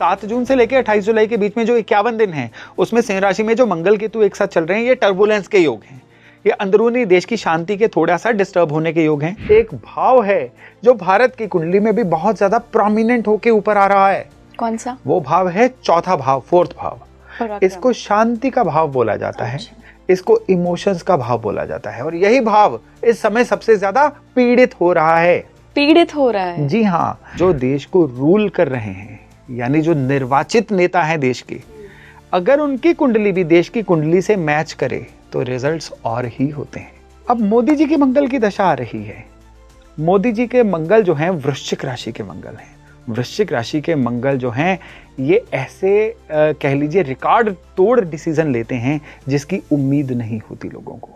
7 जून से लेकर 28 जुलाई के बीच में जो 51 दिन हैं, उसमें सिंह राशि में जो मंगल केतु एक साथ चल रहे हैं, ये टर्बुलेंस के योग हैं। ये अंदरूनी देश की शांति के थोड़ा सा डिस्टर्ब होने के योग हैं। एक भाव है जो भारत की कुंडली में भी बहुत ज्यादा प्रोमिनेंट होके ऊपर आ रहा है। कौन सा? वो भाव है चौथा भाव, 4th भाव। इसको शांति का भाव बोला जाता है, इसको इमोशंस का भाव बोला जाता है, और यही भाव इस समय सबसे ज्यादा पीड़ित हो रहा है। पीड़ित हो रहा है? जी हाँ। जो देश को रूल कर रहे हैं, यानी जो निर्वाचित नेता हैं देश के, अगर उनकी कुंडली भी देश की कुंडली से मैच करे तो रिजल्ट्स और ही होते हैं। अब मोदी जी की मंगल की दशा आ रही है। मोदी जी के मंगल जो हैं वृश्चिक राशि के मंगल हैं। वृश्चिक राशि के मंगल जो हैं ये ऐसे कह लीजिए रिकॉर्ड तोड़ डिसीजन लेते हैं जिसकी उम्मीद नहीं होती लोगों को।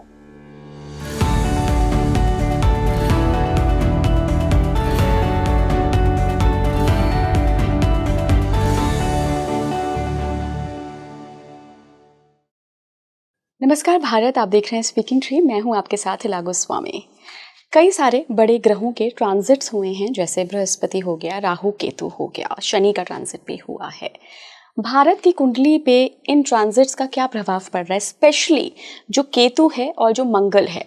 नमस्कार भारत, आप देख रहे हैं स्पीकिंग ट्री। मैं हूं आपके साथ इला गोस्वामी। कई सारे बड़े ग्रहों के ट्रांजिट्स हुए हैं, जैसे बृहस्पति हो गया, राहु केतु हो गया, शनि का ट्रांजिट भी हुआ है। भारत की कुंडली पे इन ट्रांजिट्स का क्या प्रभाव पड़ रहा है? स्पेशली जो केतु है और जो मंगल है,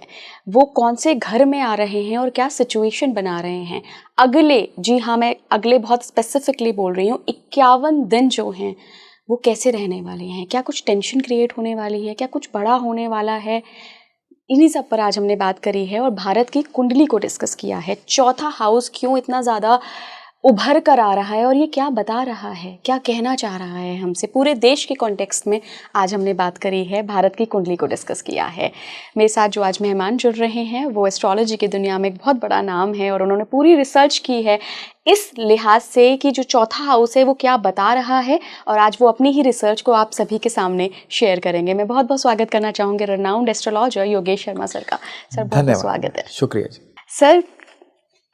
वो कौन से घर में आ रहे हैं और क्या सिचुएशन बना रहे हैं अगले, जी हाँ मैं अगले बहुत स्पेसिफिकली बोल रही हूँ, 51 दिन जो हैं वो कैसे रहने वाले हैं? क्या कुछ टेंशन क्रिएट होने वाली है? क्या कुछ बड़ा होने वाला है? इन्हीं सब पर आज हमने बात करी है और भारत की कुंडली को डिस्कस किया है। चौथा हाउस क्यों इतना ज़्यादा उभर कर आ रहा है और ये क्या बता रहा है, क्या कहना चाह रहा है हमसे, पूरे देश के कॉन्टेक्स्ट में आज हमने बात करी है, भारत की कुंडली को डिस्कस किया है। मेरे साथ जो आज मेहमान जुड़ रहे हैं वो एस्ट्रोलॉजी की दुनिया में एक बहुत बड़ा नाम है और उन्होंने पूरी रिसर्च की है इस लिहाज से कि जो चौथा हाउस है वो क्या बता रहा है, और आज वो अपनी ही रिसर्च को आप सभी के सामने शेयर करेंगे। मैं बहुत बहुत स्वागत करना चाहूँगी renowned astrologer Yogesh Sharma sir का। सर बहुत बहुत स्वागत है। शुक्रिया जी। सर,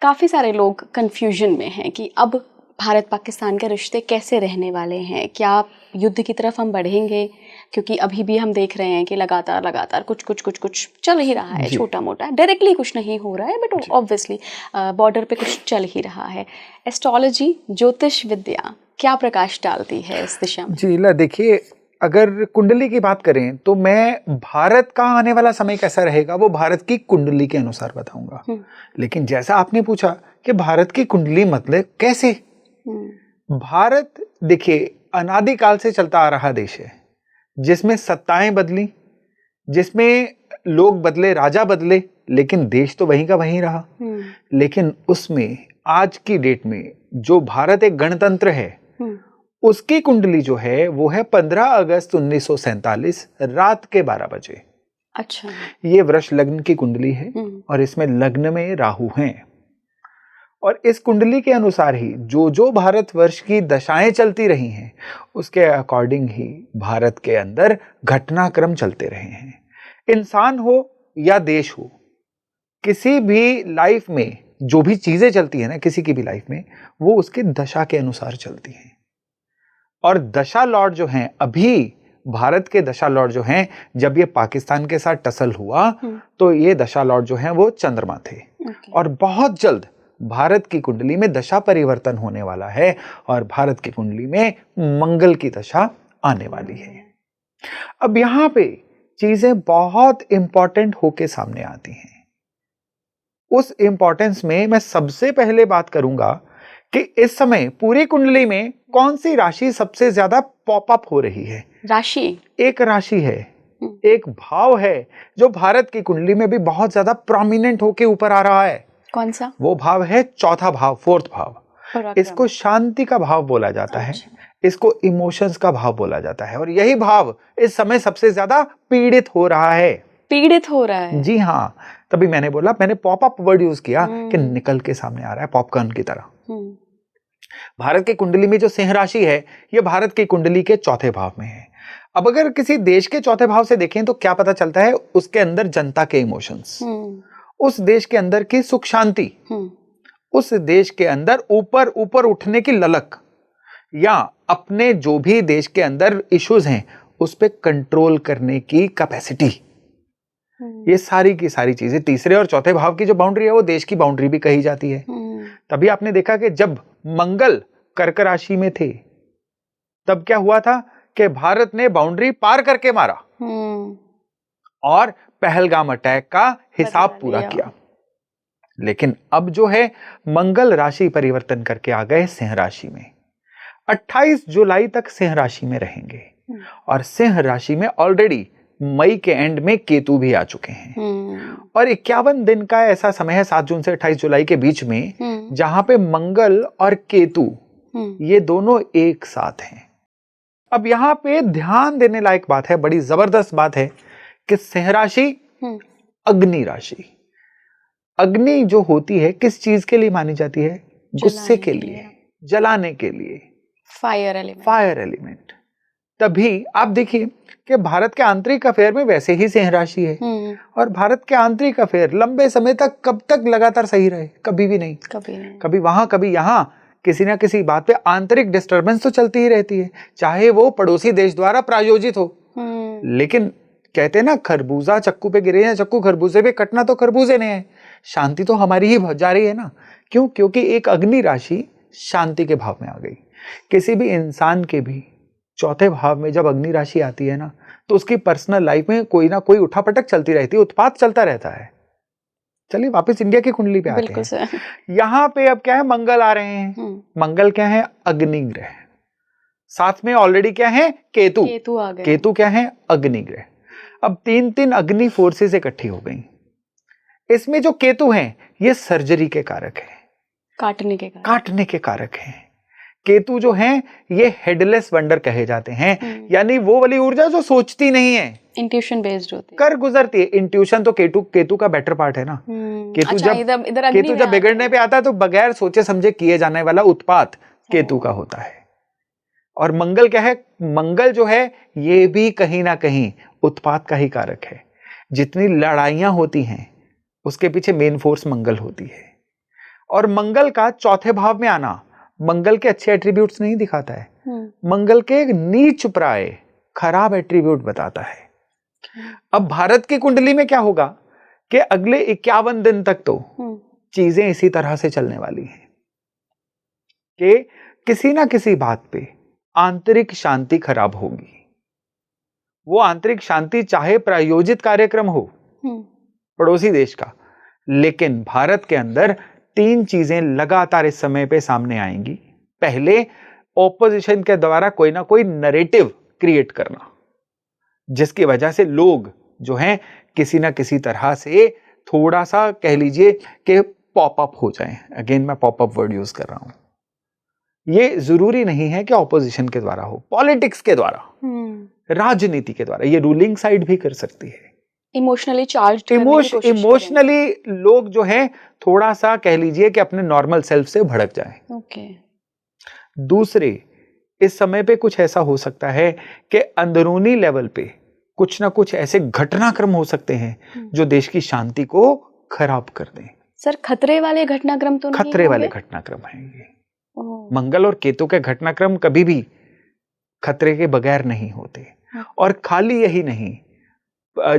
काफ़ी सारे लोग कंफ्यूजन में हैं कि अब भारत पाकिस्तान के रिश्ते कैसे रहने वाले हैं, क्या युद्ध की तरफ हम बढ़ेंगे? क्योंकि अभी भी हम देख रहे हैं कि लगातार कुछ चल ही रहा है, छोटा मोटा, डायरेक्टली कुछ नहीं हो रहा है बट ऑब्वियसली बॉर्डर पे कुछ चल ही रहा है। एस्ट्रोलॉजी, ज्योतिष विद्या क्या प्रकाश डालती है इस दिशा में? जी देखिए, अगर कुंडली की बात करें तो मैं भारत का आने वाला समय कैसा रहेगा वो भारत की कुंडली के अनुसार बताऊंगा। लेकिन जैसा आपने पूछा कि भारत की कुंडली मतलब कैसे, भारत देखिए अनादिकाल से चलता आ रहा देश है जिसमें सत्ताएं बदली, जिसमें लोग बदले, राजा बदले, लेकिन देश तो वहीं का वहीं रहा। लेकिन उसमें आज की डेट में जो भारत एक गणतंत्र है उसकी कुंडली जो है वो है 15 अगस्त 1947 रात के 12 बजे। अच्छा। ये वृष लग्न की कुंडली है और इसमें लग्न में राहु हैं, और इस कुंडली के अनुसार ही जो भारतवर्ष की दशाएं चलती रही हैं उसके अकॉर्डिंग ही भारत के अंदर घटनाक्रम चलते रहे हैं। इंसान हो या देश हो, किसी भी लाइफ में जो भी चीजें चलती है ना, किसी की भी लाइफ में, वो उसकी दशा के अनुसार चलती हैं। और दशा लॉर्ड जो हैं, अभी भारत के दशा लॉर्ड जो हैं, जब ये पाकिस्तान के साथ टसल हुआ तो ये दशा लॉर्ड जो हैं वो चंद्रमा थे। और बहुत जल्द भारत की कुंडली में दशा परिवर्तन होने वाला है और भारत की कुंडली में मंगल की दशा आने वाली है। अब यहां पे चीजें बहुत इंपॉर्टेंट होके सामने आती हैं। उस इंपॉर्टेंस में मैं सबसे पहले बात करूंगा कि इस समय पूरी कुंडली में कौन सी राशि सबसे ज्यादा पॉपअप हो रही है। राशि एक राशि है, एक भाव है जो भारत की कुंडली में भी बहुत ज्यादा प्रोमिनेंट होके ऊपर आ रहा है। कौन सा? वो भाव है चौथा भाव, 4th भाव। इसको शांति का भाव बोला जाता है, इसको इमोशंस का भाव बोला जाता है, और यही भाव इस समय सबसे ज्यादा पीड़ित हो रहा है। पीड़ित हो रहा है? जी हाँ, तभी मैंने बोला, मैंने पॉपअप वर्ड यूज किया कि निकल के सामने आ रहा है पॉपकॉर्न की तरह। भारत की कुंडली में जो सिंह राशि है ये भारत की कुंडली के चौथे भाव में है। अब अगर किसी देश के चौथे भाव से देखें तो क्या पता चलता है, उसके अंदर जनता के इमोशंस, उस देश के अंदर की सुख शांति, उस देश के अंदर ऊपर ऊपर उठने की ललक, या अपने जो भी देश के अंदर इश्यूज हैं उस पे कंट्रोल करने की कैपेसिटी, ये सारी की सारी चीजें तीसरे और चौथे भाव की जो बाउंड्री है वो देश की बाउंड्री भी कही जाती है। तभी आपने देखा कि जब मंगल कर्क राशि में थे तब क्या हुआ था कि भारत ने बाउंड्री पार करके मारा और पहलगाम अटैक का हिसाब पूरा किया। लेकिन अब जो है मंगल राशि परिवर्तन करके आ गए सिंह राशि में। 28 जुलाई तक सिंह राशि में रहेंगे और सिंह राशि में ऑलरेडी मई के एंड में केतु भी आ चुके हैं और 51 दिन का ऐसा समय है 7 जून से 28 जुलाई के बीच में जहां पे मंगल और केतु ये दोनों एक साथ हैं। अब यहां पे ध्यान देने लायक बात है, बड़ी जबरदस्त बात है कि सिंह राशि अग्नि राशि। अग्नि जो होती है किस चीज के लिए मानी जाती है? गुस्से के लिए, जलाने के लिए, फायर एलिमेंट। तभी आप देखिए कि भारत के आंतरिक अफेयर में वैसे ही सिंह राशि है और भारत के आंतरिक अफेयर लंबे समय तक कब तक लगातार सही रहे? कभी भी नहीं। कभी वहां कभी यहां किसी ना किसी बात पे आंतरिक डिस्टरबेंस तो चलती ही रहती है, चाहे वो पड़ोसी देश द्वारा प्रायोजित हो। लेकिन कहते हैं ना, खरबूजा चक्कू पे गिरे या चक्कू खरबूजे पे कटना तो खरबूजे ने है। शांति तो हमारी ही जा रही है ना। क्यों? क्योंकि एक अग्नि राशि शांति के भाव में आ गई। किसी भी इंसान के भी चौथे भाव में जब अग्नि राशि आती है ना, तो उसकी पर्सनल लाइफ में कोई ना कोई उठापटक चलती रहती है, उत्पात चलता रहता है। चलिए वापस इंडिया की कुंडली पे आते हैं। यहाँ पे अब क्या है, मंगल आ रहे हैं। मंगल क्या है? अग्नि ग्रह। साथ में ऑलरेडी क्या है? केतु आ गए। केतु क्या है? अग्नि ग्रह। अब 3 अग्नि फोर्सेस इकट्ठी हो गई। इसमें जो केतु हैं ये सर्जरी के कारक है, काटने के कारक हैं। केतु जो हैं ये हेडलेस वंडर कहे जाते हैं, यानी वो वाली ऊर्जा जो सोचती नहीं है, इंट्यूशन बेस्ड होती है, कर गुजरती है। इंट्यूशन तो केतु का बेटर पार्ट है ना। केतु जब बिगड़ने पे आता है तो बगैर सोचे समझे किए जाने वाला उत्पात केतु का होता है। और मंगल क्या है? मंगल जो है ये भी कहीं ना कहीं उत्पात का ही कारक है। जितनी लड़ाइयां होती हैं उसके पीछे मेन फोर्स मंगल होती है। और मंगल का चौथे भाव में आना मंगल के अच्छे एट्रीब्यूट्स नहीं दिखाता है, मंगल के नीच प्राय खराब एट्रीब्यूट बताता है। अब भारत की कुंडली में क्या होगा कि अगले 51 दिन तक तो चीजें इसी तरह से चलने वाली हैं कि किसी ना किसी बात पे आंतरिक शांति खराब होगी। वो आंतरिक शांति चाहे प्रायोजित कार्यक्रम हो पड़ोसी देश का, लेकिन भारत के अंदर 3 चीजें लगातार इस समय पे सामने आएंगी। पहले, ऑपोजिशन के द्वारा कोई ना कोई नैरेटिव क्रिएट करना, जिसकी वजह से लोग जो हैं किसी ना किसी तरह से थोड़ा सा कह लीजिए कि पॉपअप हो जाएं। अगेन मैं पॉपअप वर्ड यूज कर रहा हूं। ये जरूरी नहीं है कि ऑपोजिशन के द्वारा हो, पॉलिटिक्स के द्वारा, राजनीति के द्वारा, ये रूलिंग साइड भी कर सकती है। इमोशनली चार्ज्ड, इमोशनली लोग जो है थोड़ा सा कह लीजिए कि अपने नॉर्मल सेल्फ से भड़क जाए। दूसरे, इस समय पे कुछ ऐसा हो सकता है कि अंदरूनी लेवल पे कुछ ना कुछ ऐसे घटनाक्रम हो सकते हैं जो देश की शांति को खराब कर दें। सर, खतरे वाले घटनाक्रम तो नहीं? खतरे वाले घटनाक्रम हैं ये। मंगल और केतु के घटनाक्रम कभी भी खतरे के बगैर नहीं होते। और खाली यही नहीं,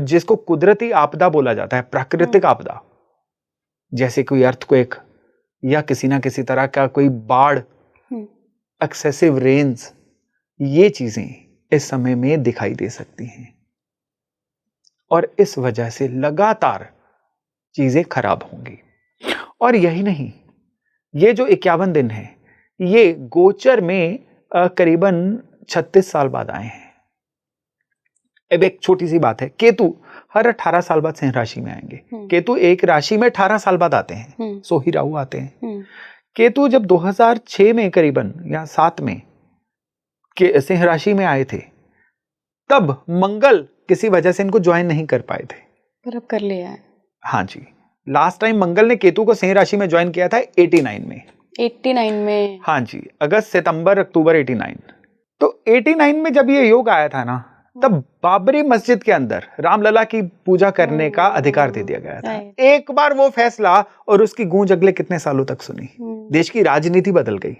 जिसको कुदरती आपदा बोला जाता है, प्राकृतिक आपदा, जैसे कोई अर्थक्वेक या किसी ना किसी तरह का कोई बाढ़, एक्सेसिव रेन्स, ये चीजें इस समय में दिखाई दे सकती हैं और इस वजह से लगातार चीजें खराब होंगी। और यही नहीं, ये जो 51 दिन है ये गोचर में करीबन 36 साल बाद आए हैं। अब एक छोटी सी बात है, केतु हर 18 साल बाद सिंह राशि में आएंगे। केतु एक राशि में 18 साल बाद आते हैं, सो ही राहु आते हैं। केतु जब 2006 में करीबन या 7 में सिंह राशि में आए थे, तब मंगल किसी वजह से इनको ज्वाइन नहीं कर पाए थे, पर अब कर लिया है। हाँ जी, लास्ट टाइम मंगल ने केतु को सिंह राशि में ज्वाइन किया था 89 में। हाँ जी, अगस्त, सितंबर, अक्टूबर 89। तो 89 में जब ये योग आया था ना, तब बाबरी मस्जिद के अंदर रामलला की पूजा करने का अधिकार दे दिया गया था। एक बार वो फैसला और उसकी गूंज अगले कितने सालों तक सुनी, देश की राजनीति बदल गई।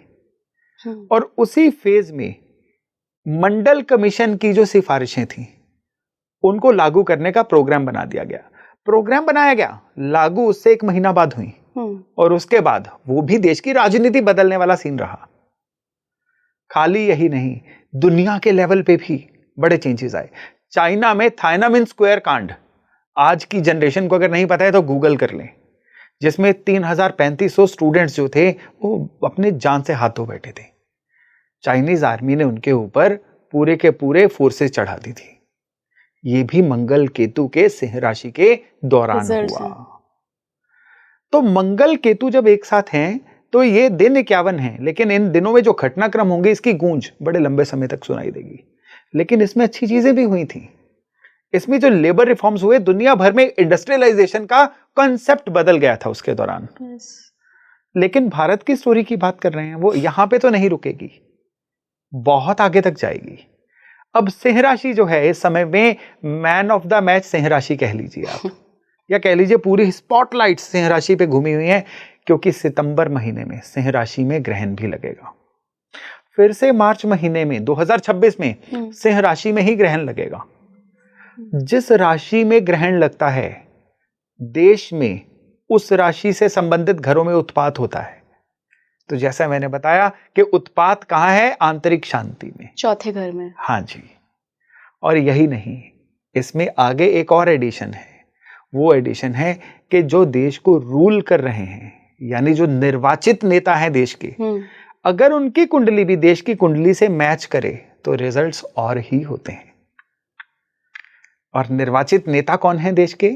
और उसी फेज में मंडल कमीशन की जो सिफारिशें थी उनको लागू करने का प्रोग्राम बना दिया गया। प्रोग्राम बनाया गया, लागू उससे 1 महीना बाद हुई और उसके बाद वो भी देश की राजनीति बदलने वाला सीन रहा। खाली यही नहीं, दुनिया के लेवल पे भी बड़े चेंजेस आए। चाइना में थाइनामिन स्क्वायर कांड, आज की जनरेशन को अगर नहीं पता है तो गूगल कर लें, जिसमें 3,3500 स्टूडेंट्स जो थे वो अपने जान से हाथ धो बैठे थे। चाइनीज आर्मी ने उनके ऊपर पूरे के पूरे फोर्सेस चढ़ा दी थी। ये भी मंगल केतु के सिंह राशि के दौरान हुआ। तो मंगल केतु जब एक साथ हैं तो ये दिन 51 है, लेकिन इन दिनों में जो घटनाक्रम होंगे इसकी गूंज बड़े लंबे समय तक सुनाई देगी। लेकिन इसमें अच्छी चीजें भी हुई थी। इसमें जो लेबर रिफॉर्म्स हुए, दुनिया भर में इंडस्ट्रियलाइजेशन का कॉन्सेप्ट बदल गया था उसके दौरान। लेकिन भारत की स्टोरी की बात कर रहे हैं, वो यहां पे तो नहीं रुकेगी, बहुत आगे तक जाएगी। अब सिंह राशि जो है इस समय में man of the match Singh राशि कह लीजिए आप, या कह लीजिए पूरी स्पॉटलाइट सिंह राशि पे घूमी हुई है, क्योंकि सितंबर महीने में सिंह राशि में ग्रहण भी लगेगा। फिर से मार्च महीने में 2026 में सिंह राशि में ही ग्रहण लगेगा। जिस राशि में ग्रहण लगता है, देश में उस राशि से संबंधित घरों में उत्पात होता है। तो जैसा मैंने बताया कि उत्पात कहां है, आंतरिक शांति में, चौथे घर में। हाँ जी। और यही नहीं, इसमें आगे एक और एडिशन है। वो एडिशन है कि जो देश को रूल कर रहे हैं, यानी जो निर्वाचित नेता हैं देश के, अगर उनकी कुंडली भी देश की कुंडली से मैच करे तो रिजल्ट्स और ही होते हैं। और निर्वाचित नेता कौन है देश के?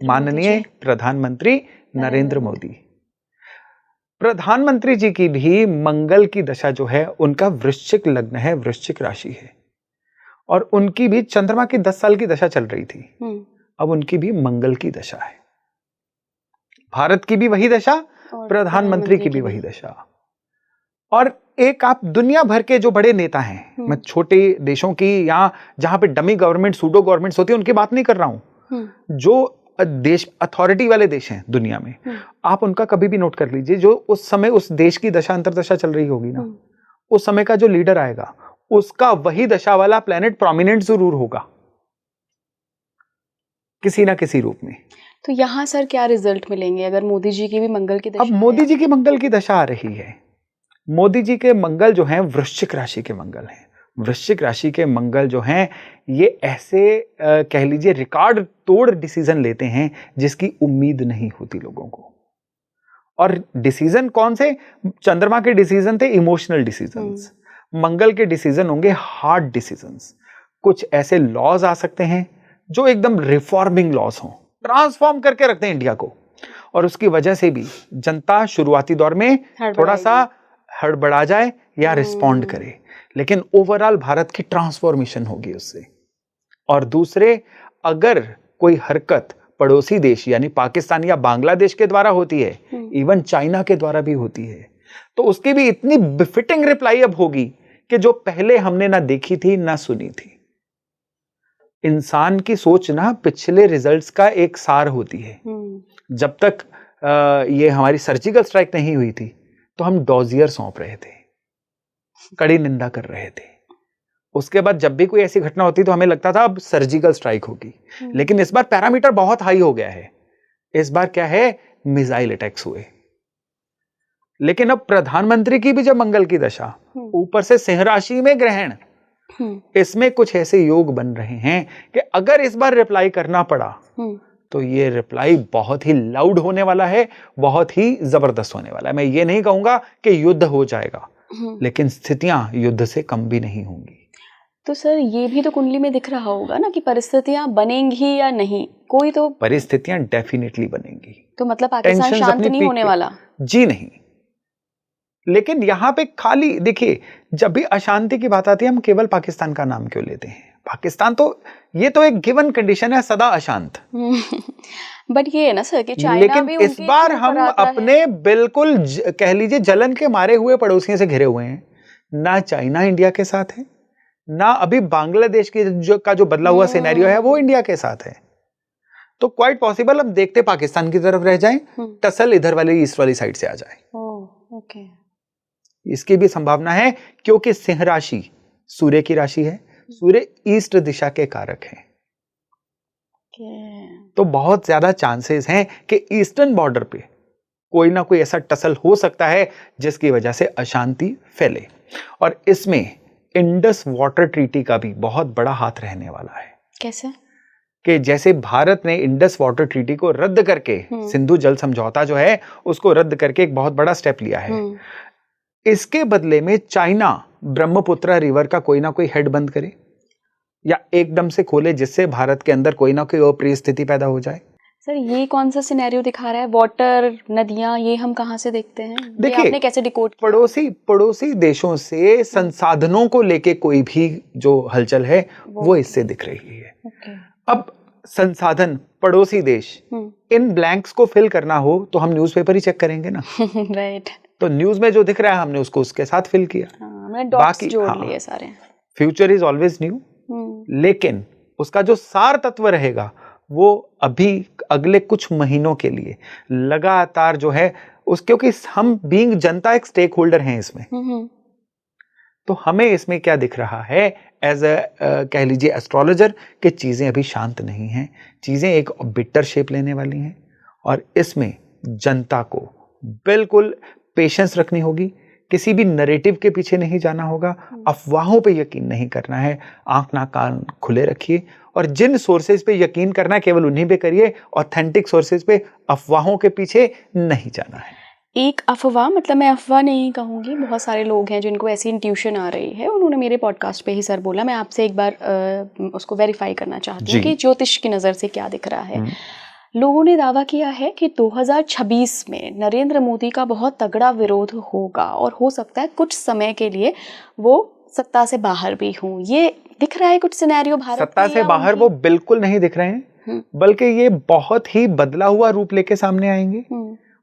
माननीय प्रधानमंत्री नरेंद्र मोदी। प्रधानमंत्री जी की भी मंगल की दशा जो है, उनका वृश्चिक लग्न है, वृश्चिक राशि है, और उनकी भी चंद्रमा की 10 साल की दशा चल रही थी। अब उनकी भी मंगल की दशा है। भारत की भी वही दशा, प्रधानमंत्री की भी वही दशा। और एक आप दुनिया भर के जो बड़े नेता हैं, मैं छोटे देशों की या जहां पे डमी गवर्नमेंट, सूडो गवर्नमेंट्स होती है, उनकी बात नहीं कर रहा हूं। जो देश अथॉरिटी वाले देश हैं दुनिया में, आप उनका कभी भी नोट कर लीजिए, जो उस समय उस देश की दशा अंतरदशा चल रही होगी ना, उस समय का जो लीडर आएगा उसका वही दशा वाला प्लेनेट प्रोमिनेंट जरूर होगा किसी ना किसी रूप में। तो यहाँ सर क्या रिजल्ट मिलेंगे अगर मोदी जी की भी मंगल की दशा? अब मोदी जी की मंगल की दशा आ रही है। मोदी जी के मंगल जो हैं वृश्चिक राशि के मंगल हैं। वृश्चिक राशि के मंगल जो हैं ये ऐसे कह लीजिए रिकॉर्ड तोड़ डिसीजन लेते हैं जिसकी उम्मीद नहीं होती लोगों को। और डिसीजन कौन से? चंद्रमा के डिसीजन थे इमोशनल डिसीजंस, मंगल के डिसीजन होंगे हार्ड डिसीजंस। कुछ ऐसे लॉज आ सकते हैं जो एकदम रिफॉर्मिंग लॉज हों, ट्रांसफॉर्म करके रखते हैं इंडिया को, और उसकी वजह से भी जनता शुरुआती दौर में थोड़ा सा हड़बड़ा जाए या रिस्पॉन्ड करे, लेकिन ओवरऑल भारत की ट्रांसफॉर्मेशन होगी उससे। और दूसरे, अगर कोई हरकत पड़ोसी देश यानी पाकिस्तान या बांग्लादेश के द्वारा होती है, इवन चाइना के द्वारा भी होती है, तो उसकी भी इतनी बिफिटिंग रिप्लाई अब होगी कि जो पहले हमने ना देखी थी ना सुनी थी। इंसान की सोच ना पिछले रिजल्ट्स का एक सार होती है। जब तक ये हमारी सर्जिकल स्ट्राइक नहीं हुई थी तो हम डॉजियर सौंप रहे थे, कड़ी निंदा कर रहे थे। उसके बाद जब भी कोई ऐसी घटना होती तो हमें लगता था अब सर्जिकल स्ट्राइक होगी, लेकिन इस बार पैरामीटर बहुत हाई हो गया है। इस बार क्या है, मिसाइल अटैक्स हुए। लेकिन अब प्रधानमंत्री की भी जब मंगल की दशा, ऊपर से सिंह राशि में ग्रहण, इसमें कुछ ऐसे योग बन रहे हैं कि अगर इस बार रिप्लाई करना पड़ा तो ये रिप्लाई बहुत ही लाउड होने वाला है, बहुत ही जबरदस्त होने वाला है। मैं ये नहीं कहूंगा कि युद्ध हो जाएगा, लेकिन स्थितियां युद्ध से कम भी नहीं होंगी। तो सर ये भी तो कुंडली में दिख रहा होगा ना कि परिस्थितियां बनेंगी या नहीं, कोई तो परिस्थितियां डेफिनेटली बनेंगी। तो मतलब पाकिस्तान शांत नहीं होने वाला? जी नहीं। लेकिन यहाँ पे खाली देखिए, जब भी अशांति की बात आती है हम केवल पाकिस्तान का नाम क्यों लेते हैं? पाकिस्तान तो ये तो एक गिवन कंडीशन है, सदा अशांत। बट ये है ना सर कि चाइना लेकिन भी इस बार हम अपने बिल्कुल कह लीजिए जलन के मारे हुए पड़ोसियों से घिरे हुए हैं। ना चाइना इंडिया के साथ है, ना अभी बांग्लादेश के जो बदला हुआ सिनेरियो है वो इंडिया के साथ है। तो क्वाइट पॉसिबल अब देखते पाकिस्तान की तरफ रह जाए, टसल इधर वाली ईस्ट वाली साइड से आ जाए। ओके, इसकी भी संभावना है, क्योंकि सिंह राशि सूर्य की राशि है, सूर्य ईस्ट दिशा के कारक हैं। तो बहुत ज्यादा चांसेस हैं कि ईस्टर्न बॉर्डर पे कोई ना कोई ऐसा टसल हो सकता है जिसकी वजह से अशांति फैले। और इसमें इंडस वाटर ट्रीटी का भी बहुत बड़ा हाथ रहने वाला है। कैसे? कि जैसे भारत ने इंडस वाटर ट्रीटी को रद्द करके सिंधु जल समझौता जो है उसको रद्द करके एक बहुत बड़ा स्टेप लिया है, इसके बदले में चाइना ब्रह्मपुत्र रिवर का कोई ना कोई हेड बंद करे या एकदम से खोले, जिससे भारत के अंदर कोई ना कोई अप्रिय स्थिति पैदा हो जाए। सर ये कौन सा सिनेरियो दिखा रहा है? वाटर, नदियां, ये हम कहां से देखते हैं? देखिए आपने कैसे डिकोड किया? पड़ोसी देशों से संसाधनों को लेके कोई भी जो हलचल है वो इससे दिख रही है। अब संसाधन, पड़ोसी देश, इन ब्लैंक्स को फिल करना हो तो हम न्यूज़पेपर ही चेक करेंगे ना। राइट। तो न्यूज में जो दिख रहा है हमने उसको उसके साथ फिल किया। मैंने डॉट्स जोड़ लिए सारे। फ्यूचर इज ऑलवेज न्यू, लेकिन उसका जो सार तत्व रहेगा वो अभी अगले कुछ महीनों के लिए लगातार जो है उस, क्योंकि हम बीइंग जनता एक स्टेक होल्डर हैं इसमें, तो हमें इसमें क्या दिख रहा है एज कह लीजिए एस्ट्रोलॉजर कि चीजें अभी शांत नहीं हैं, चीजें एक बिटर शेप लेने वाली हैं और इसमें जनता को बिल्कुल पेशेंस रखनी होगी, किसी भी नैरेटिव के पीछे नहीं जाना होगा, अफवाहों पे यकीन नहीं करना है, आंख नाक कान खुले रखिए और जिन सोर्सेज पे यकीन करना है केवल उन्हीं पे करिए, ऑथेंटिक सोर्सेज पे, अफवाहों के पीछे नहीं जाना है। एक अफवाह, मतलब मैं अफवाह नहीं कहूँगी, बहुत सारे लोग हैं जिनको ऐसी इंट्यूशन आ रही है, उन्होंने मेरे पॉडकास्ट पे ही सर बोला, मैं आपसे एक बार उसको वेरीफाई करना चाहती हूँ कि ज्योतिष की नज़र से क्या दिख रहा है। लोगों ने दावा किया है कि 2026 में नरेंद्र मोदी का बहुत तगड़ा विरोध होगा और हो सकता है कुछ समय के लिए वो सत्ता से बाहर भी हों। ये दिख रहा है कुछ सिनेरियो भारत में? सत्ता से बाहर वो बिल्कुल नहीं दिख रहे हैं, बल्कि ये बहुत ही बदला हुआ रूप लेके सामने आएंगे,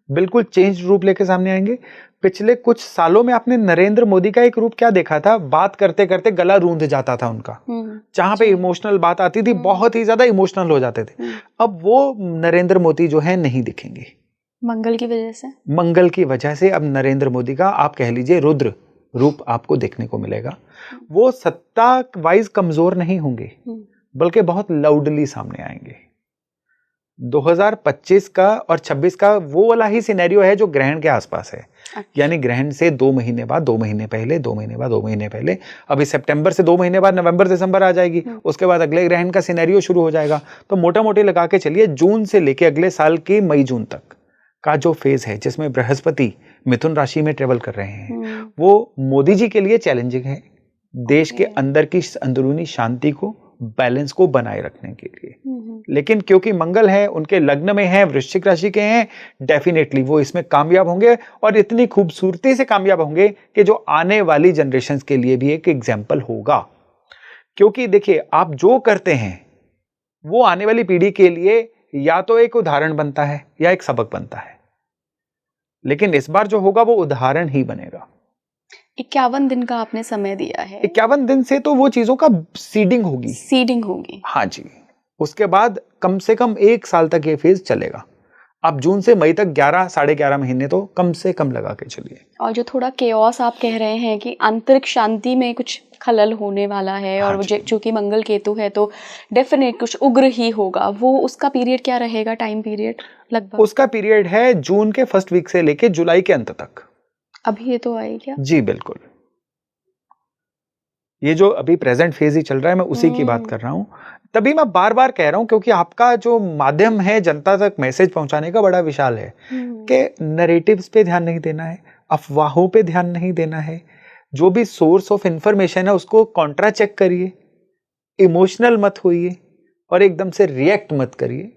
बिल्कुल चेंज रूप लेके सामने आएंगे। पिछले कुछ सालों में आपने नरेंद्र मोदी का एक रूप क्या देखा था? बात करते करते गला रूंध जाता था उनका, जहां पे इमोशनल बात आती थी बहुत ही ज्यादा इमोशनल हो जाते थे। अब वो नरेंद्र मोदी जो है नहीं दिखेंगे। मंगल की वजह से? मंगल की वजह से अब नरेंद्र मोदी का आप कह लीजिए रुद्र रूप आपको देखने को मिलेगा। वो सत्ता वाइज कमजोर नहीं होंगे, बल्कि बहुत लाउडली सामने आएंगे। 2025 का और 26 का वो वाला ही सिनेरियो है जो ग्रहण के आसपास है। यानी ग्रहण से 2 महीने बाद, 2 महीने पहले, 2 महीने बाद, 2 महीने पहले, अभी सितंबर से 2 महीने बाद नवंबर दिसंबर आ जाएगी, उसके बाद अगले ग्रहण का सिनेरियो शुरू हो जाएगा। तो मोटा मोटी लगा के चलिए जून से लेके अगले साल के मई जून तक का जो फेज है जिसमें बृहस्पति मिथुन राशि में ट्रेवल कर रहे हैं, वो मोदी जी के लिए चैलेंजिंग है, देश के अंदर की अंदरूनी शांति को, बैलेंस को बनाए रखने के लिए। लेकिन क्योंकि मंगल है, उनके लग्न में है, वृश्चिक राशि के हैं, डेफिनेटली वो इसमें कामयाब होंगे और इतनी खूबसूरती से कामयाब होंगे कि जो आने वाली जनरेशंस के लिए भी एक एग्जाम्पल होगा। क्योंकि देखिए आप जो करते हैं वो आने वाली पीढ़ी के लिए या तो एक उदाहरण बनता है या एक सबक बनता है, लेकिन इस बार जो होगा वो उदाहरण ही बनेगा। 51 दिन का आपने समय दिया है। 51 दिन से तो वो चीजों का सीडिंग होगी। हाँ जी, उसके बाद कम से कम 1 साल तक ये फेज चलेगा। आप जून से मई तक 11 साढ़े 11 महीने तो कम से कम लगा के चलिए। और जो थोड़ा केओस आप कह रहे हैं कि आंतरिक शांति में कुछ खलल होने वाला है, और चूंकि मंगल केतु है तो डेफिनेट कुछ उग्र ही होगा, वो उसका पीरियड क्या रहेगा, टाइम पीरियड लगभग? उसका पीरियड है जून के फर्स्ट वीक से लेके जुलाई के अंत तक। अभी ये तो आई क्या? जी बिल्कुल, ये जो अभी प्रेजेंट फेज ही चल रहा है मैं उसी की बात कर रहा हूं। तभी मैं बार बार कह रहा हूं क्योंकि आपका जो माध्यम है जनता तक मैसेज पहुंचाने का बड़ा विशाल है कि नैरेटिव्स पे ध्यान नहीं देना है, अफवाहों पे ध्यान नहीं देना है, जो भी सोर्स ऑफ इंफॉर्मेशन है उसको कॉन्ट्रा चेक करिए, इमोशनल मत होइए और एकदम से रिएक्ट मत करिए।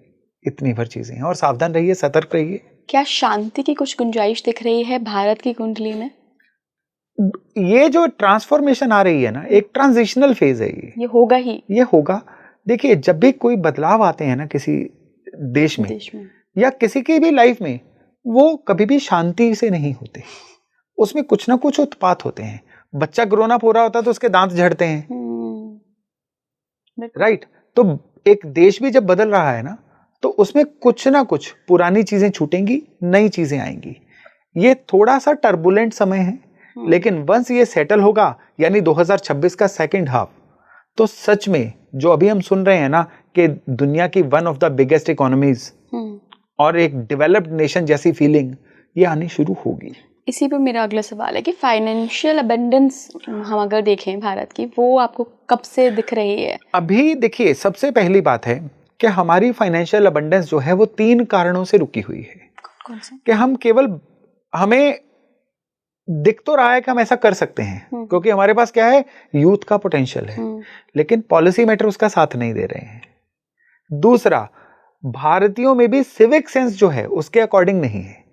इतनी भर चीजें हैं और सावधान रहिए, सतर्क रहिए। क्या शांति की कुछ गुंजाइश दिख रही है भारत की कुंडली में? ये जो ट्रांसफॉर्मेशन आ रही है ना, एक ट्रांजिशनल फेज है, ये होगा ही, ये होगा। देखिए जब भी कोई बदलाव आते हैं ना किसी देश में या किसी की भी लाइफ में, वो कभी भी शांति से नहीं होते, उसमें कुछ ना कुछ उत्पात होते हैं। बच्चा ग्रोन अप हो रहा होता है तो उसके दांत झड़ते हैं, राइट? तो एक देश भी जब बदल रहा है ना तो उसमें कुछ ना कुछ पुरानी चीजें छूटेंगी, नई चीजें आएंगी। ये थोड़ा सा टर्बुलेंट समय है, लेकिन वंस ये सेटल होगा, यानी 2026 का सेकंड हाफ, तो सच में जो अभी हम सुन रहे हैं ना कि दुनिया की one of the biggest economies और एक डेवलप्ड नेशन जैसी फीलिंग, ये आनी शुरू होगी। इसी पे मेरा अगला सवाल है कि फाइनेंशियल अबंडेंस हम अगर देखें भारत की, वो आपको कब से दिख रही है? अभी देखिए, सबसे पहली बात है कि हमारी फाइनेंशियल अबंडेंस जो है वो 3 कारणों से रुकी हुई है। कौन से? कि हम केवल, हमें दिख तो रहा है कि हम ऐसा कर सकते हैं क्योंकि हमारे पास क्या है, यूथ का पोटेंशियल है, लेकिन पॉलिसी मेटर उसका साथ नहीं दे रहे हैं। दूसरा, भारतीयों में भी सिविक सेंस जो है उसके अकॉर्डिंग नहीं है।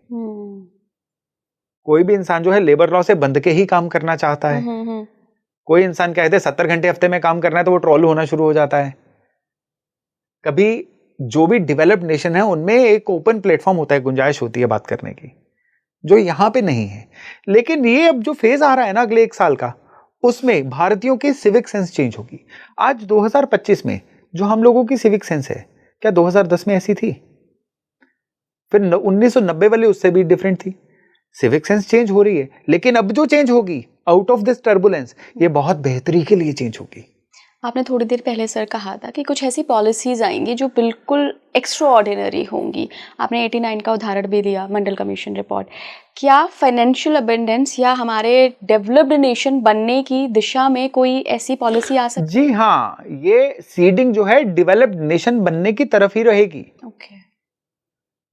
कोई भी इंसान जो है लेबर लॉ से बंध के ही काम करना चाहता है। कोई इंसान कहते 70 घंटे हफ्ते में काम करना है तो वो ट्रोल होना शुरू हो जाता है। कभी जो भी डेवलप्ड नेशन है उनमें एक ओपन प्लेटफॉर्म होता है, गुंजाइश होती है बात करने की, जो यहाँ पे नहीं है। लेकिन ये अब जो फेज आ रहा है ना अगले 1 साल का, उसमें भारतीयों की सिविक सेंस चेंज होगी। आज 2025 में जो हम लोगों की सिविक सेंस है, क्या 2010 में ऐसी थी? फिर 1990 वाली उससे भी डिफरेंट थी। सिविक सेंस चेंज हो रही है, लेकिन अब जो चेंज होगी आउट ऑफ दिस टर्बुलेंस, ये बहुत बेहतरी के लिए चेंज होगी। आपने थोड़ी देर पहले सर कहा था कि कुछ ऐसी पॉलिसीज आएंगी जो बिल्कुल एक्स्ट्रा ऑर्डिनरी होंगी। आपने 89 का उदाहरण भी दिया, मंडल कमीशन रिपोर्ट। क्या फाइनेंशियल अबंडेंस या हमारे डेवलप्ड नेशन बनने की दिशा में कोई ऐसी पॉलिसी आ सकती है? जी हाँ, ये सीडिंग जो है डेवलप्ड नेशन बनने की तरफ ही रहेगी। ओके।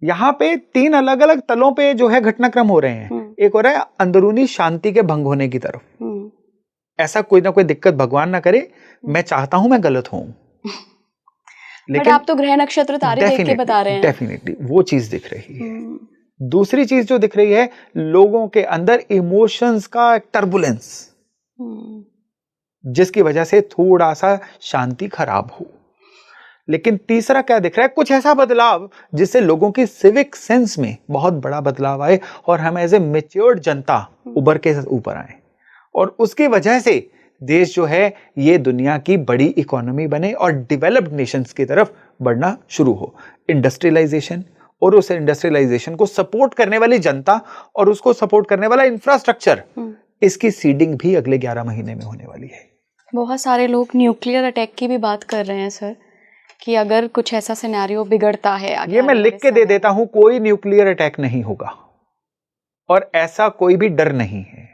यहाँ पे 3 अलग अलग तलों पे जो है घटनाक्रम हो रहे हैं। एक हो रहा है अंदरूनी शांति के भंग होने की तरफ। ऐसा कोई ना कोई दिक्कत भगवान ना करे, मैं चाहता हूं मैं गलत हूं, लेकिन आप तो ग्रह नक्षत्र तारे देख के बता रहे हैं। डेफिनेटली वो चीज दिख रही है। दूसरी चीज जो दिख रही है, लोगों के अंदर इमोशंस का टर्बुलेंस, जिसकी वजह से थोड़ा सा शांति खराब हो। लेकिन तीसरा क्या दिख रहा है, कुछ ऐसा बदलाव जिससे लोगों की सिविक सेंस में बहुत बड़ा बदलाव आए और हम एज ए मैच्योर्ड जनता उभर के ऊपर आए, और उसकी वजह से देश जो है ये दुनिया की बड़ी इकोनॉमी बने और डेवलप्ड नेशंस की तरफ बढ़ना शुरू हो। इंडस्ट्रियलाइजेशन, और उस इंडस्ट्रियलाइजेशन को सपोर्ट करने वाली जनता और उसको सपोर्ट करने वाला इंफ्रास्ट्रक्चर, इसकी सीडिंग भी अगले 11 महीने में होने वाली है। बहुत सारे लोग न्यूक्लियर अटैक की भी बात कर रहे हैं सर, कि अगर कुछ ऐसा सिनेरियो बिगड़ता है, ये मैं लिख के दे देता हूं, कोई न्यूक्लियर अटैक नहीं होगा और ऐसा कोई भी डर नहीं है।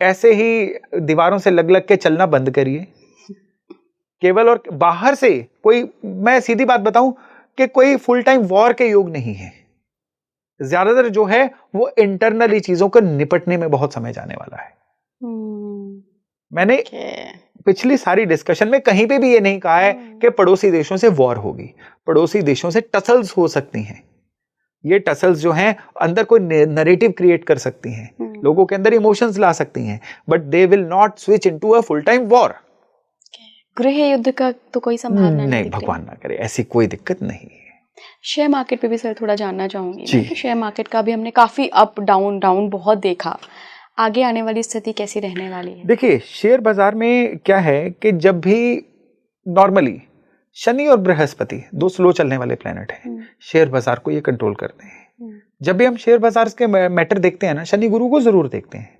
ऐसे ही दीवारों से लग लग के चलना बंद करिए केवल, और बाहर से कोई, मैं सीधी बात बताऊं कि कोई फुल टाइम वॉर के योग नहीं है। ज्यादातर जो है वो इंटरनली चीजों को निपटने में बहुत समय जाने वाला है। मैंने पिछली सारी डिस्कशन में कहीं पे भी ये नहीं कहा है कि पड़ोसी देशों से वॉर होगी। पड़ोसी देशों से टसल्स हो सकती हैं। ये टसल्स जो हैं अंदर कोई नैरेटिव क्रिएट कर सकती हैं, लोगों के अंदर इमोशंस ला सकती हैं, but they will not switch into a full time war. गृह युद्ध का तो कोई संभावना नहीं, भगवान ना करे, ऐसी कोई दिक्कत नहीं है। शेयर मार्केट पे भी सर थोड़ा जानना चाहूंगी मैं कि शेयर मार्केट का भी हमने काफी अप डाउन बहुत देखा। आगे आने वाली स्थिति कैसी रहने वाली है? देखिए, शेयर बाजार में क्या है कि जब भी नॉर्मली शनि और बृहस्पति 2 स्लो चलने वाले प्लेनेट हैं, शेयर बाजार को ये कंट्रोल करते हैं। जब भी हम शेयर बाजार के मैटर देखते हैं ना, शनि गुरु को जरूर देखते हैं।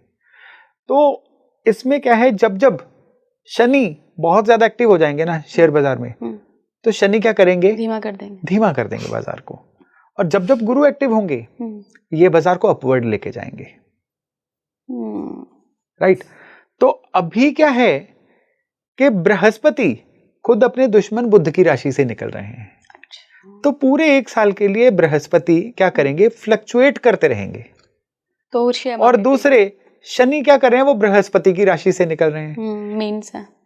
तो इसमें क्या है, जब जब शनि बहुत ज्यादा एक्टिव हो जाएंगे ना शेयर बाजार में, तो शनि क्या करेंगे, धीमा कर देंगे बाजार को। और जब जब गुरु एक्टिव होंगे, ये बाजार को अपवर्ड लेके जाएंगे। राइट। तो अभी क्या है कि बृहस्पति खुद अपने दुश्मन बुध की राशि से निकल रहे हैं। तो पूरे 1 साल के लिए बृहस्पति क्या करेंगे, फ्लक्चुएट करते रहेंगे। तो और दूसरे शनि क्या कर रहे हैं, वो बृहस्पति की राशि से निकल रहे हैं,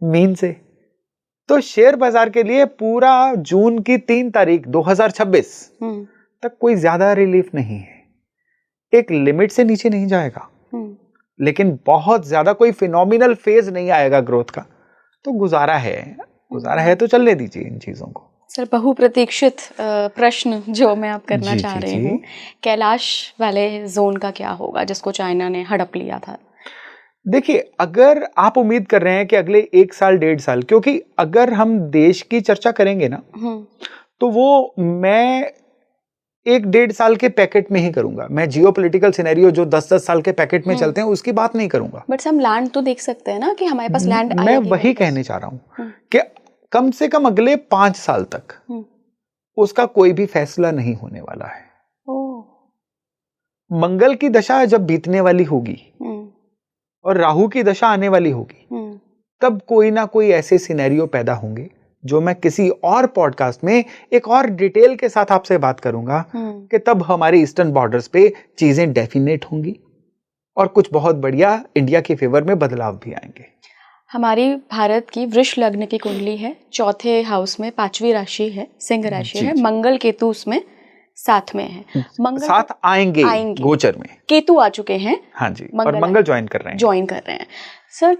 मीन से। तो शेयर बाजार के लिए पूरा जून की 3 तारीख 2026 तक कोई ज्यादा रिलीफ नहीं है। एक लिमिट से नीचे नहीं जाएगा, लेकिन बहुत ज्यादा कोई फिनोमिनल फेज नहीं आएगा ग्रोथ का। तो गुजारा है तो चलने दीजिए इन चीजों को। सर, बहुप्रतीक्षित प्रश्न जो मैं आप करना चाह रही हूँ, कैलाश वाले जोन का क्या होगा जिसको चाइना ने हड़प लिया था? देखिए, अगर आप उम्मीद कर रहे हैं कि अगले 1 साल 1.5 साल, क्योंकि अगर हम देश की चर्चा करेंगे ना, तो वो मैं 1-1.5 साल के पैकेट में ही करूंगा। मैं जियोपॉलिटिकल सिनेरियो जो 10-10 साल के पैकेट में चलते हैं उसकी बात नहीं करूंगा। बट हम लैंड तो देख सकते हैं ना कि हमारे पास लैंड। मैं वही कहने चाह रहा हूं कि कम से कम अगले 5 साल तक उसका कोई भी फैसला नहीं होने वाला है। मंगल की दशा जब बीतने वाली होगी और राहु की दशा आने वाली होगी, तब कोई ना कोई ऐसे सिनेरियो पैदा होंगे जो मैं किसी और पॉडकास्ट में एक और डिटेल के साथ आपसे बात करूंगा कि तब हमारी ईस्टर्न बॉर्डर्स पे चीजें डेफिनेट होंगी और कुछ बहुत बढ़िया इंडिया के फेवर में बदलाव भी आएंगे। हमारी भारत की वृष लग्न की कुंडली है, चौथे हाउस में 5वीं राशि है, सिंह राशि है, मंगल केतु उसमें साथ में है। मंगल साथ आएंगे गोचर में, केतु आ चुके हैं, हाँ जी, और मंगल ज्वाइन कर रहे हैं। सर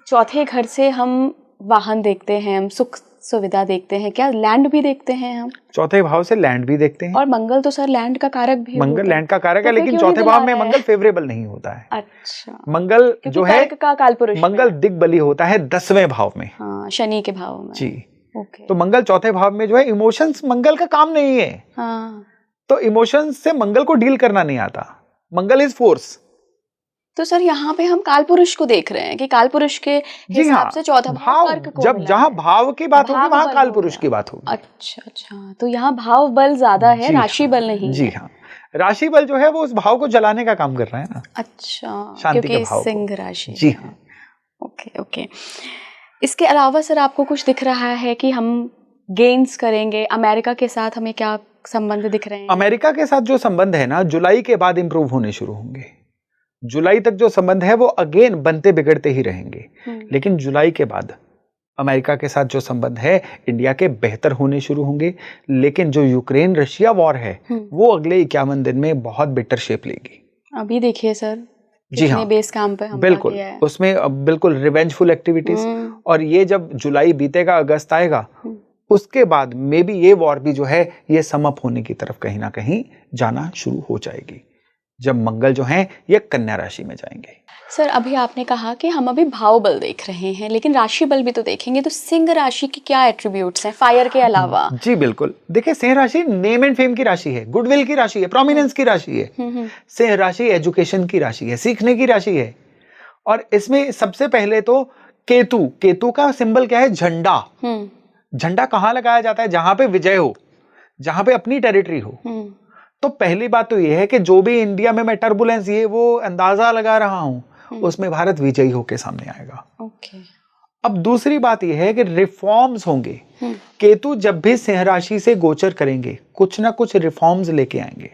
चौथे घर से हम वाहन देखते हैं, हम सुख सुविधा देखते हैं, क्या लैंड भी देखते हैं हम? चौथे भाव से लैंड भी देखते हैं। और मंगल तो सर लैंड का कारक भी, मंगल लैंड का कारक है, लेकिन चौथे भाव में मंगल फेवरेबल नहीं होता है। अच्छा, मंगल जो है का कालपुरुष, मंगल दिग्बली होता है 10वें भाव में, हाँ, शनि के भाव में जी। तो मंगल चौथे भाव में जो है इमोशंस, मंगल का काम नहीं है, हाँ। तो इमोशंस से मंगल को डील करना नहीं आता, मंगल इज फोर्स। तो सर यहाँ पे हम कालपुरुष को देख रहे हैं कि कालपुरुष के हिसाब से चौथा भाव, जब जहाँ भाव की बात होगी वहाँ कालपुरुष की बात होगी। अच्छा, तो यहाँ भाव बल ज्यादा है, राशि बल नहीं। जी हाँ, राशि बल जो है वो उस भाव को जलाने का काम कर रहा है ना। अच्छा, शांति के भाव, सिंह राशि। जी हाँ, ओके। इसके अलावा सर आपको कुछ दिख रहा है कि हम गेन्स करेंगे? अमेरिका के साथ हमें क्या संबंध दिख रहे हैं? अमेरिका के साथ जो संबंध है ना, जुलाई के बाद इंप्रूव होने शुरू होंगे। जुलाई तक जो संबंध है वो अगेन बनते बिगड़ते ही रहेंगे, लेकिन जुलाई के बाद अमेरिका के साथ जो संबंध है इंडिया के बेहतर होने शुरू होंगे। लेकिन जो यूक्रेन रशिया वॉर है वो अगले 51 दिन में बहुत बेटर शेप लेगी। अभी देखिए सर, जी हाँ, बेस काम पे बिल्कुल, उसमें बिल्कुल रिवेंजफुल एक्टिविटीज, और ये जब जुलाई बीतेगा, अगस्त आएगा, उसके बाद मे बी ये वॉर भी जो है ये समअप होने की तरफ कहीं ना कहीं जाना शुरू हो जाएगी, जब मंगल जो हैं ये कन्या राशि में जाएंगे। सर अभी आपने कहा कि हम अभी भाव बल देख रहे हैं, लेकिन राशि बल भी तो देखेंगे, तो सिंह राशि की क्या एट्रीब्यूट्स हैं फायर के अलावा? जी बिल्कुल, देखिए सिंह राशि नेम एंड फेम की राशि है, गुडविल की राशि है, प्रोमिनेंस की राशि है। सिंह राशि एजुकेशन की राशि है, सीखने की राशि है। और इसमें सबसे पहले तो केतु का सिंबल क्या है? झंडा। झंडा कहाँ लगाया जाता है? जहां पे विजय हो, जहां पे अपनी टेरिटरी हो। तो पहली बात तो ये है कि जो भी इंडिया में मैं टर्बुलेंस ये वो अंदाजा लगा रहा हूं, उसमें भारत विजयी होकर सामने आएगा। अब दूसरी बात यह है कि रिफॉर्म्स होंगे। केतु जब भी सिंह राशि से गोचर करेंगे कुछ ना कुछ रिफॉर्म्स लेके आएंगे।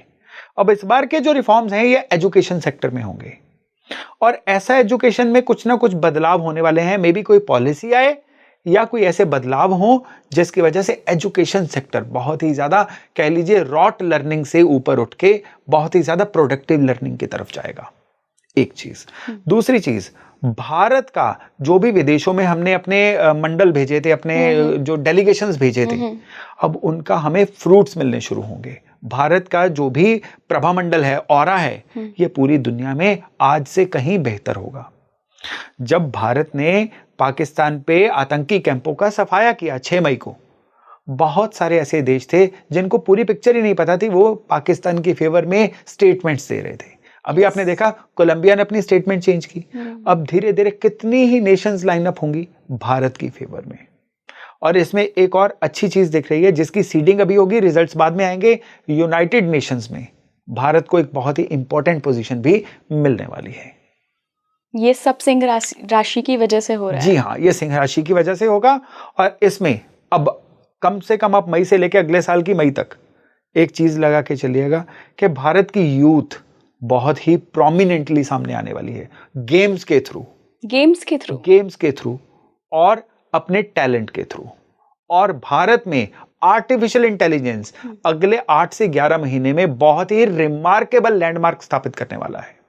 अब इस बार के जो रिफॉर्म्स हैं ये एजुकेशन सेक्टर में होंगे, और ऐसा एजुकेशन में कुछ ना कुछ बदलाव होने वाले हैं। मे बी कोई पॉलिसी आए या कोई ऐसे बदलाव हो जिसकी वजह से एजुकेशन सेक्टर बहुत ही ज्यादा, कह लीजिए, रॉट लर्निंग से ऊपर उठ के बहुत ही ज्यादा प्रोडक्टिव लर्निंग की तरफ जाएगा। एक चीज। दूसरी चीज, भारत का जो भी विदेशों में हमने अपने मंडल भेजे थे, अपने जो डेलीगेशंस भेजे थे, अब उनका हमें फ्रूट्स मिलने शुरू होंगे। भारत का जो भी प्रभामंडल है, ऑरा है, ये पूरी दुनिया में आज से कहीं बेहतर होगा। जब भारत ने पाकिस्तान पे आतंकी कैंपों का सफाया किया 6 मई को, बहुत सारे ऐसे देश थे जिनको पूरी पिक्चर ही नहीं पता थी, वो पाकिस्तान के फेवर में स्टेटमेंट्स दे रहे थे। अभी आपने देखा कोलंबिया ने अपनी स्टेटमेंट चेंज की। अब धीरे धीरे कितनी ही नेशंस लाइन अप होंगी भारत की फेवर में। और इसमें एक और अच्छी चीज दिख रही है जिसकी सीडिंग अभी होगी, रिजल्ट्स बाद में आएंगे। यूनाइटेड नेशंस में भारत को एक बहुत ही इंपॉर्टेंट पोजीशन भी मिलने वाली है। ये सब सिंह राशि की वजह से हो रहा है? जी हाँ, ये सिंह राशि की वजह से होगा। और इसमें अब कम से कम आप मई से लेकर अगले साल की मई तक एक चीज लगा के चलिएगा कि भारत की यूथ बहुत ही प्रोमिनेंटली सामने आने वाली है, गेम्स के थ्रू और अपने टैलेंट के थ्रू। और भारत में आर्टिफिशियल इंटेलिजेंस अगले 8 से 11 महीने में बहुत ही रिमार्केबल लैंडमार्क स्थापित करने वाला है।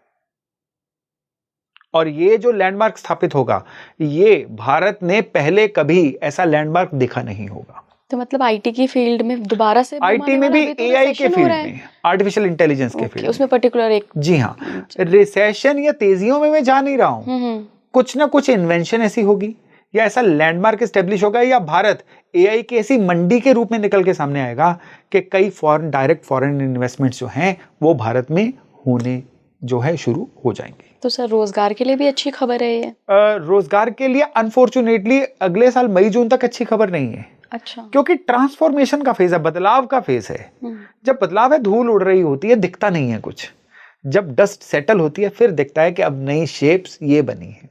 और ये जो लैंडमार्क स्थापित होगा, ये भारत ने पहले कभी ऐसा लैंडमार्क देखा नहीं होगा। तो मतलब आईटी की फील्ड में दोबारा से, आईटी में भी, एआई के फील्ड में, आर्टिफिशियल इंटेलिजेंस के फील्ड, उसमें पर्टिकुलर एक, जी हाँ, रिसेशन या तेजियों में मैं जा नहीं रहा हूं, कुछ ना कुछ इन्वेंशन ऐसी होगी या ऐसा लैंडमार्क एस्टेब्लिश होगा, या भारत एआई की ऐसी मंडी के रूप में निकल के सामने आएगा कि कई डायरेक्ट फॉरेन इन्वेस्टमेंट्स जो हैं वो भारत में होने जो है शुरू हो जाएंगे। तो सर रोजगार के लिए भी अच्छी खबर है ये? रोजगार के लिए अनफॉर्चुनेटली अगले साल मई जून तक अच्छी खबर नहीं है। अच्छा। क्योंकि ट्रांसफॉर्मेशन का फेज है, बदलाव का फेज है। जब बदलाव है, धूल उड़ रही होती है, दिखता नहीं है कुछ। जब डस्ट सेटल होती है फिर दिखता है कि अब नई शेप्स ये बनी है।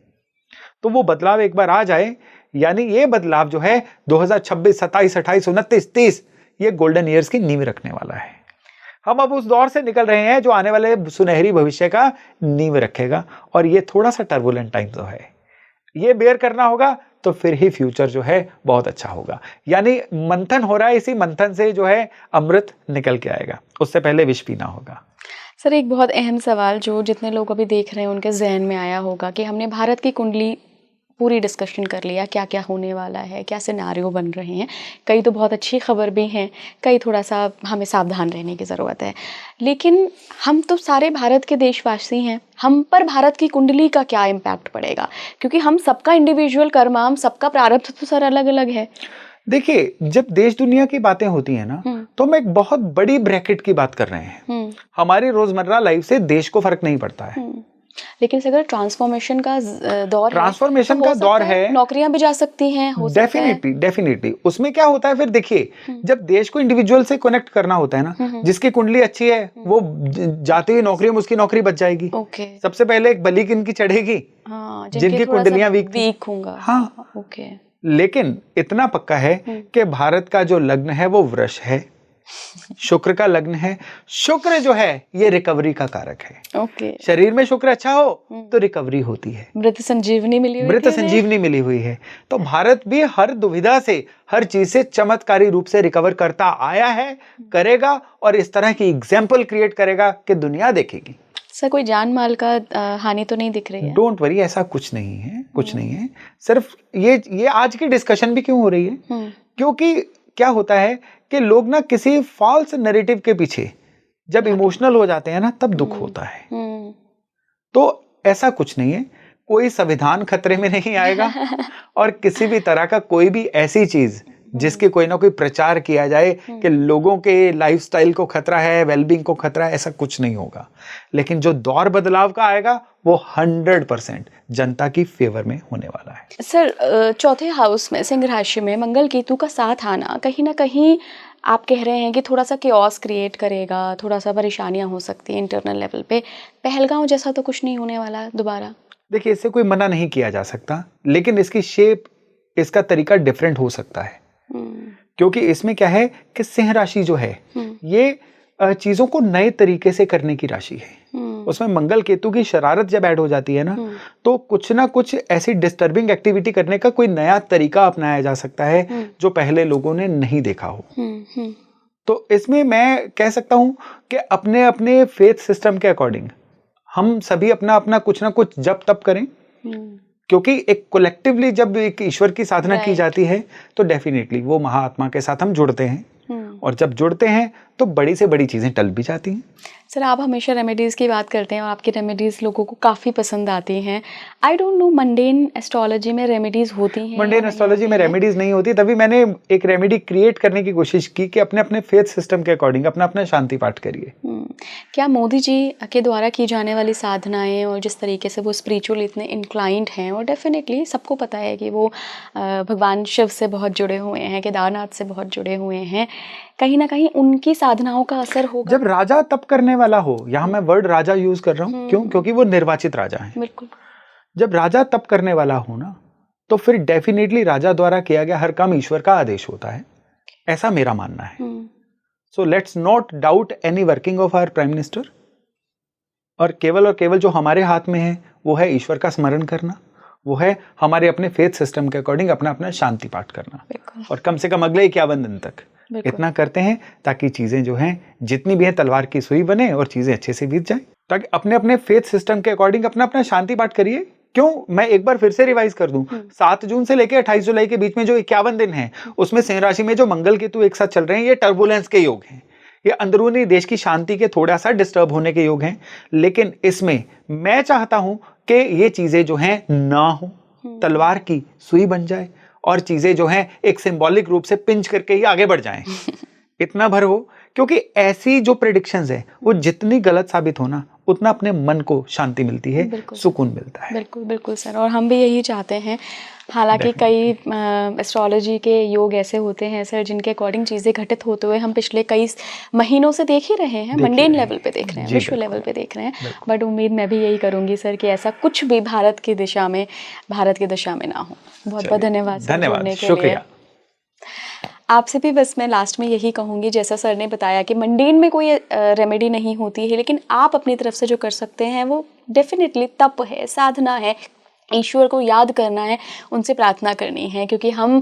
तो वो बदलाव एक बार आ जाए, यानी ये बदलाव जो है 2026, 27, 28, 29, 30 ये गोल्डन ईयर्स की नींव रखने वाला है। हम अब उस दौर से निकल रहे हैं जो आने वाले सुनहरी भविष्य का नींव रखेगा। और ये थोड़ा सा टर्बुलेंट टाइम तो है, ये बेयर करना होगा, तो फिर ही फ्यूचर जो है बहुत अच्छा होगा। यानी मंथन हो रहा है, इसी मंथन से जो है अमृत निकल के आएगा, उससे पहले विष पीना होगा। सर, एक बहुत अहम सवाल जो जितने लोग अभी देख रहे हैं उनके जहन में आया होगा कि हमने भारत की कुंडली पूरी डिस्कशन कर लिया, क्या क्या होने वाला है, क्या सिनारियो बन रहे हैं, कई तो बहुत अच्छी खबर भी हैं, कई थोड़ा सा हमें सावधान रहने की ज़रूरत है। लेकिन हम तो सारे भारत के देशवासी हैं, हम पर भारत की कुंडली का क्या इम्पैक्ट पड़ेगा? क्योंकि हम सबका इंडिविजुअल कर्मा, हम सबका प्रारब्ध तो सर अलग अलग है। देखिए, जब देश दुनिया की बातें होती हैं ना, तो हम एक बहुत बड़ी ब्रैकेट की बात कर रहे हैं। हमारी रोजमर्रा लाइफ से देश को फर्क नहीं पड़ता है। लेकिन अगर ट्रांसफॉर्मेशन का दौर है, नौकरियां भी जा सकती हैं, हो सकता है। डेफिनेटली उसमें क्या होता है, फिर देखिए, जब देश को इंडिविजुअल से कनेक्ट करना होता है ना, जिसकी कुंडली अच्छी है वो जाते ही नौकरी में उसकी नौकरी बच जाएगी। सबसे पहले एक बली किनकी चढ़ेगी, जिनकी कुंडलियां वीक होंगे। हाँ, लेकिन इतना पक्का है कि भारत का जो लग्न है वो वृष है, शुक्र का लग्न है। शुक्र जो है ये रिकवरी का कारक है। शरीर में शुक्र अच्छा हो तो रिकवरी होती है, मृत संजीवनी मिली हुई है। तो भारत भी हर दुविधा से, हर चीज से चमत्कारी रूप से रिकवर करता आया है, करेगा, और इस तरह की एग्जाम्पल क्रिएट करेगा कि दुनिया देखेगी। सर, कोई जान माल का हानि तो नहीं दिख रही है? डोंट वरी, ऐसा कुछ नहीं है, कुछ नहीं है। सिर्फ ये आज की डिस्कशन भी क्यों हो रही है, क्योंकि क्या होता है कि लोग ना किसी फॉल्स नैरेटिव के पीछे जब इमोशनल हो जाते हैं ना, तब दुख होता है। तो ऐसा कुछ नहीं है, कोई संविधान खतरे में नहीं आएगा और किसी भी तरह का कोई भी ऐसी चीज जिसके कोई ना कोई प्रचार किया जाए कि लोगों के लाइफस्टाइल को खतरा है, वेलबींग को खतरा है, ऐसा कुछ नहीं होगा। लेकिन जो दौर बदलाव का आएगा वो 100% जनता की फेवर में होने वाला है। सर, चौथे हाउस में, सिंह राशि में मंगल केतु का साथ आना कहीं ना कहीं आप कह रहे हैं कि थोड़ा सा केओस क्रिएट करेगा, थोड़ा सा परेशानियां हो सकती हैं इंटरनल लेवल पे। पहलगांव जैसा तो कुछ नहीं होने वाला दोबारा? देखिए, इससे कोई मना नहीं किया जा सकता, लेकिन इसकी शेप, इसका तरीका डिफरेंट हो सकता है। क्योंकि इसमें क्या है कि सिंह राशि जो है ये चीजों को नए तरीके से करने की राशि है। उसमें मंगल केतु की शरारत जब ऐड हो जाती है ना, तो कुछ ना कुछ ऐसी डिस्टर्बिंग एक्टिविटी करने का कोई नया तरीका अपनाया जा सकता है जो पहले लोगों ने नहीं देखा हो। तो इसमें मैं कह सकता हूं कि अपने अपने फेथ सिस्टम के अकॉर्डिंग हम सभी अपना अपना कुछ ना कुछ जप तप करें, क्योंकि एक कोलेक्टिवली जब एक ईश्वर की साधना की जाती है तो डेफिनेटली वो महाआत्मा के साथ हम जुड़ते हैं, और जब जुड़ते हैं तो बड़ी से बड़ी चीजें टल भी जाती हैं। सर, आप हमेशा रेमेडीज़ की बात करते हैं और आपकी रेमेडीज़ लोगों को काफ़ी पसंद आती हैं। I don't know, mundane astrology में रेमेडीज़ होती हैं? मंडेन एस्ट्रोलॉजी में रेमेडीज़ नहीं होती, तभी मैंने एक रेमेडी क्रिएट करने की कोशिश की कि अपने अपने फेथ सिस्टम के अकॉर्डिंग अपना अपना शांति पाठ करिए। क्या मोदी जी के द्वारा की जाने वाली साधनाएं और जिस तरीके से वो स्पिरिचुअल इतने इंक्लाइंड हैं, और डेफिनेटली सबको पता है कि वो भगवान शिव से बहुत जुड़े हुए हैं, केदारनाथ से बहुत जुड़े हुए हैं, कहीं ना कहीं उनकी साधनाओं का असर होगा? जब राजा तप करने वाला हो, यहाँ मैं वर्ड राजा यूज कर रहा हूँ, क्यों? क्योंकि वो निर्वाचित राजा है। बिल्कुल। जब राजा तप करने वाला हो ना, तो फिर डेफिनेटली राजा द्वारा किया गया हर काम ईश्वर का आदेश होता है, ऐसा मेरा मानना है। So let's not doubt any working of our prime minister. और केवल जो हमारे हाथ में है वो है ईश्वर का स्मरण करना, वो है हमारे अपने फेथ सिस्टम के अकॉर्डिंग अपना अपना शांति पाठ करना, और कम से कम अगले 51 दिन तक इतना करते हैं ताकि चीजें जो हैं जितनी भी हैं तलवार की सुई बने और चीजें अच्छे से बीत जाए। ताकि अपने अपने फेथ सिस्टम के अकॉर्डिंग अपना अपना शांति पाठ करिए। क्यों, मैं एक बार फिर से रिवाइज कर दूं, 7 जून से लेकर 28 जुलाई के बीच में जो 51 दिन हैं, उसमें सिंह राशि में जो मंगल केतु एक साथ चल रहे हैं, ये टर्बुलेंस के योग हैं, ये अंदरूनी देश की शांति के थोड़ा सा डिस्टर्ब होने के योग हैं। लेकिन इसमें मैं चाहता हूं कि ये चीजें जो हैं ना हो, तलवार की सुई बन जाए और चीजें जो हैं एक सिंबॉलिक रूप से पिंच करके ही आगे बढ़ जाएं। इतना भर हो, क्योंकि ऐसी जो प्रेडिक्शंस है वो जितनी गलत साबित हो ना, उतना अपने मन को शांति मिलती है, सुकून मिलता है। बिल्कुल बिल्कुल सर, और हम भी यही चाहते हैं। हालांकि कई एस्ट्रोलॉजी के योग ऐसे होते हैं सर जिनके अकॉर्डिंग चीज़ें घटित होते हुए हम पिछले कई महीनों से देख ही रहे हैं, मंडेन लेवल पे देख रहे हैं, विश्व लेवल पे देख रहे हैं। बट उम्मीद मैं भी यही करूंगी सर कि ऐसा कुछ भी भारत की दिशा में ना हो। बहुत बहुत धन्यवाद सर जुड़ने के लिए। आपसे भी बस मैं लास्ट में यही कहूँगी, जैसा सर ने बताया कि मंडेन में कोई रेमेडी नहीं होती है, लेकिन आप अपनी तरफ से जो कर सकते हैं वो डेफिनेटली तप है, साधना है, ईश्वर को याद करना है, उनसे प्रार्थना करनी है, क्योंकि हम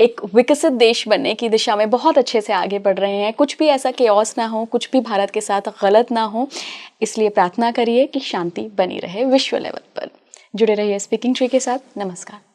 एक विकसित देश बनने की दिशा में बहुत अच्छे से आगे बढ़ रहे हैं। कुछ भी ऐसा केओस ना हो, कुछ भी भारत के साथ गलत ना हो, इसलिए प्रार्थना करिए कि शांति बनी रहे विश्व लेवल पर। जुड़े रहिए स्पीकिंग ट्री के साथ। नमस्कार।